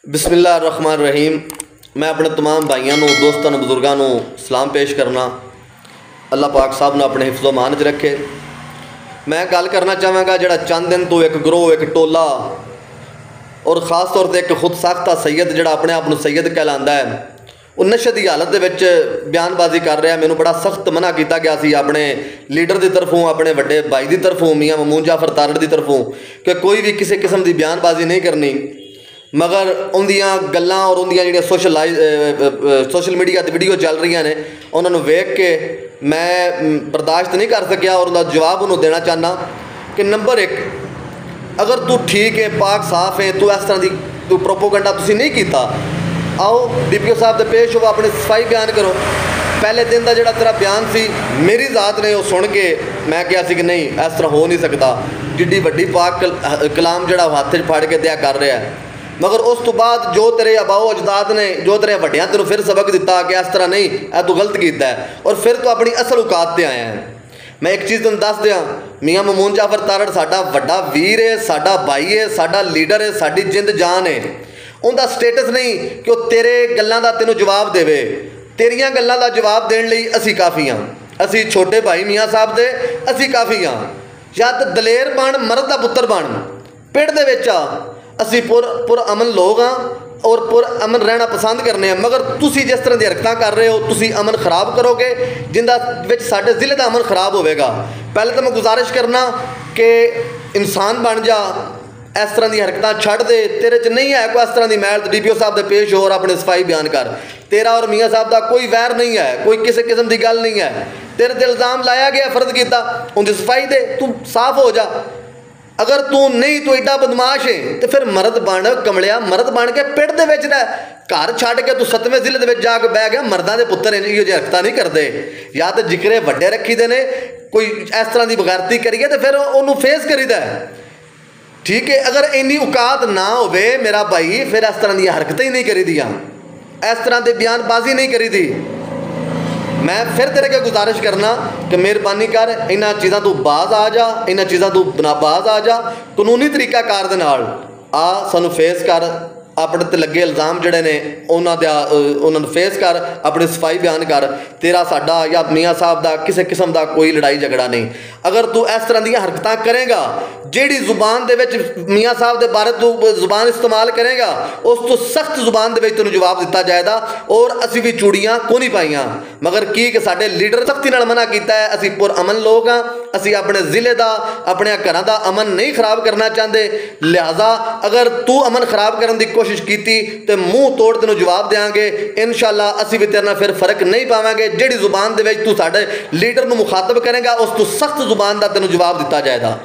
बिस्मिल्लाहिर्रहमानिर्रहीम। मैं अपने तमाम भाइयों दोस्तों बुजुर्गों सलाम पेश करना। अल्लाह पाक साहब ने अपने हिफ्ज़ो मान च रखे। मैं गल करना चाहांगा जिहड़ा चंद दिन तो एक ग्रोह एक टोला और ख़ास तौर पर एक खुद साख्ता सैयद जिहड़ा अपने आप को सैयद कहलांदा है वो नशे की हालत दे विच बयानबाजी कर रहा। मैनू बड़ा सख्त मना किया गया सी अपने लीडर की तरफों, अपने वड्डे भाई की तरफों, मियाँ ममून जाफर तारड़ की तरफों कि कोई भी किसी किस्म की बयानबाजी नहीं करनी। मगर उनदियां गल्लां और उनदियां जिहड़ियां सोशल मीडिया ते वीडियो चल रही ने उन्होंने वेख के मैं बर्दाश्त नहीं कर सकिया और उनका जवाब उन्होंने देना चाहना कि नंबर एक, अगर तू ठीक है, पाक साफ है, तू इस तरह की तू प्रोपोगंडा तुसीं नहीं किया, आओ DPO साहब दे पेश हो, अपने सफाई बयान करो। पहले दिन का जिहड़ा तेरा बयान सी मेरी ज़ात ने वो सुन के मैं कहा सी कि नहीं इस तरह हो नहीं सकता, जिड्डी वड्डी पाक कलाम जिहड़ा हत्थ च फड़ के दिया कर रहा है। मगर उस तो बाद जो तेरे अबाओ अजदाद ने जो तेरे वड्डियां तेनों फिर सबक दिता कि इस तरह नहीं, यह तू गलत किया है और फिर तो अपनी असल औकात पर आया है। मैं एक चीज़ तुम दस दियाँ, मियाँ ममून जाफर तारड़ साडा वड्डा वीर है, साडा भाई है, साडा लीडर है, साडी जिंद जान है। उनका स्टेटस नहीं कि वह तेरे गल्लां दा तेनों जवाब देवे, तेरियां गल्लां दा जवाब देने लई असी काफ़ी हाँ। असी छोटे भाई मियाँ साहब दे असी काफ़ी हाँ। या तो दलेर बन, मर्द का पुत्र बन, पिंड दे विच आ, असी पुर अमन लोग हाँ और पुर अमन रहना पसंद करने। मगर तुसी जिस तरह की हरकतां कर रहे हो तुसी अमन खराब करोगे, जिंदा विच साडे ज़िले का अमन खराब होगा। पहले तो मैं गुजारिश करना कि इंसान बन जा, इस तरह की हरकत छड़ दे, तेरे च नहीं है कोई इस तरह की मैल, तो DPO साहब दे पेश हो और अपने सफाई बयान कर। तेरा और मियाँ साहब का कोई वैर नहीं है, कोई किसी किस्म की गल नहीं है। तेरे ते इल्ज़ाम लाया गया, फर्ज किया, उनकी सफाई दे, तू साफ हो जा। अगर तू नहीं तू एडा बदमाश है तो फिर मर्द बन, कमलिया मर्द बन के पिंड दे विच रह, घर छड्ड के तू 7वें ज़िले दे विच जाके बह गया। मर्दां दे पुत्तर इहो जिही हरकतां नहीं करते, या तो जिक्रे वड्डे रखी दे ने, कोई इस तरह की बगैरती करिए तो फिर उन्होंने फेस करीदा है। ठीक है, अगर इन्नी औकात ना होवे मेरा भाई फिर इस तरह दी हरकतें ही नहीं करी दियां, इस तरह की बयानबाजी नहीं करी दी। मैं फिर तेरे के गुजारिश करना कि मेहरबानी कर इन्हां चीज़ों तो बाज आ जा, इन्हां चीज़ों तो बाज आ जा, कानूनी तरीकाकार दे नाल आ सानू फेस कर, अपने ते लगे इल्ज़ाम जिहड़े ने उन्होंने फेस कर, अपनी सफाई बयान कर। तेरा साडा या मियाँ साहब का किसी किस्म का कोई लड़ाई झगड़ा नहीं। अगर तू इस तरह दी हरकतां करेगा, जिहड़ी जुबान दे विच मियाँ साहब के बारे तू जुबान इस्तेमाल करेगा, उस तो सख्त जुबान दे विच तैनूं जवाब दिता जाएगा। और असी भी चूड़ियाँ को नहीं पाइयां, मगर की कि साडे लीडर सख्ती नाल मना किया है। असी पुर अमन लोग हाँ, असी अपने ज़िले का अपने घरां दा अमन नहीं खराब करना चाहते। लिहाजा अगर तू अमन खराब करने की कोशिश की तो मुँह तोड़ तेनों जवाब देंगे। इंशाअल्लाह असी भी तेरे नाल फिर फर्क नहीं पावांगे। जिहड़ी जुबान दे विच तू साडे लीडर नूं मुखातब करेगा उस तो सख्त जुबान का तेनों जवाब दिता जाएगा।